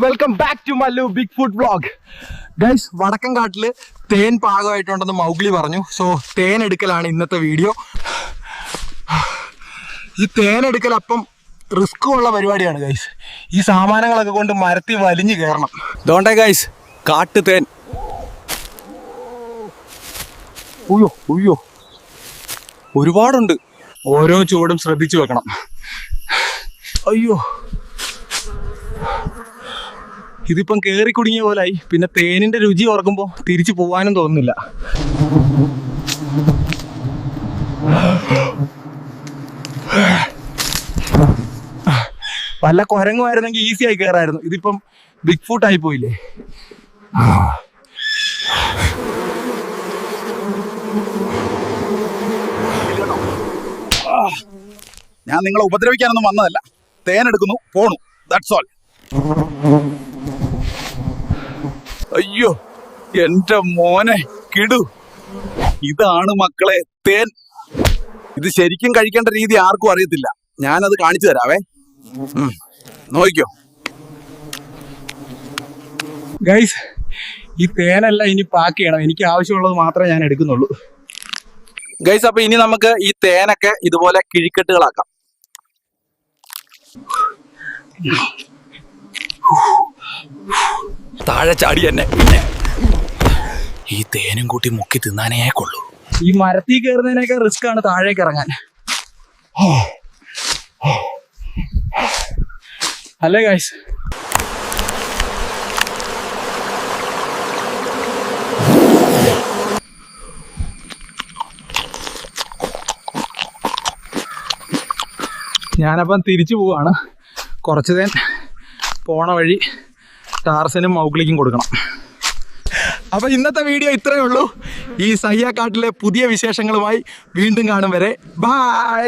Welcome back to Mallu big food vlog. Guys, വടക്കൻകാട്ടില് തേൻ പാകമായിട്ടുണ്ടെന്ന് മൗഗ്ലി പറഞ്ഞു. സോ തേൻ എടുക്കലാണ് ഇന്നത്തെ വീഡിയോ. ഈ തേൻ എടുക്കൽ അപ്പം റിസ്ക് ഉള്ള പരിപാടിയാണ് ഗൈസ്. ഈ സാമാനങ്ങളൊക്കെ കൊണ്ട് മരത്തിൽ വലിഞ്ഞു കയറണം. അതുകൊണ്ടേ ഗൈസ്, കാട്ടു തേൻ. ഉയ്യോ ഉയ്യോ, ഒരുപാടുണ്ട്. ഓരോ ചുവടും ശ്രദ്ധിച്ചു വെക്കണം. അയ്യോ, ഇതിപ്പം കേറി കുടുങ്ങിയ പോലായി. പിന്നെ തേനിന്റെ രുചി ഓർക്കുമ്പോൾ തിരിച്ചു പോവാനും തോന്നുന്നില്ല. വല്ല കുരങ്ങുമായിരുന്നെങ്കിൽ ഈസി ആയി കയറായിരുന്നു. ഇതിപ്പം ബിഗ് ഫുട്ട് ആയി പോയില്ലേ. ഞാൻ നിങ്ങളെ ഉപദ്രവിക്കാനൊന്നും വന്നതല്ല. തേനെടുക്കുന്നു, പോണു, ദാറ്റ്സ് ഓൾ. അയ്യോ എന്റെ മോനെ കിടു, ഇതാണ് മക്കളെ തേൻ. ഇത് ശരിക്കും കഴിക്കേണ്ട രീതി ആർക്കും അറിയത്തില്ല. ഞാനത് കാണിച്ചു തരാവേ, നോക്കിക്കോ. ഗൈസ്, ഈ തേനല്ല ഇനി പാക്ക് ചെയ്യണം. എനിക്ക് ആവശ്യമുള്ളത് മാത്രമേ ഞാൻ എടുക്കുന്നുള്ളൂ. ഗൈസ്, അപ്പൊ ഇനി നമുക്ക് ഈ തേനൊക്കെ ഇതുപോലെ കിഴിക്കെട്ടുകളാക്കാം. താഴെ ചാടി തന്നെ ഈ തേനും കൂട്ടി മുക്കി തിന്നാനേ കൊള്ളൂ. ഈ മരത്തിൽ കയറുന്നതിനൊക്കെ റിസ്ക് ആണ് താഴേക്ക് ഇറങ്ങാൻ. അല്ലേ ഗൈസ്? ഞാനപ്പം തിരിച്ചു പോവാണ്. കുറച്ച് തേൻ പോണ വഴി ടാർസനും മൗഗ്ലിക്കും കൊടുക്കണം. അപ്പോൾ ഇന്നത്തെ വീഡിയോ ഇത്രയേ ഉള്ളൂ. ഈ സഹ്യാക്കാട്ടിലെ പുതിയ വിശേഷങ്ങളുമായി വീണ്ടും കാണും വരെ ബൈ.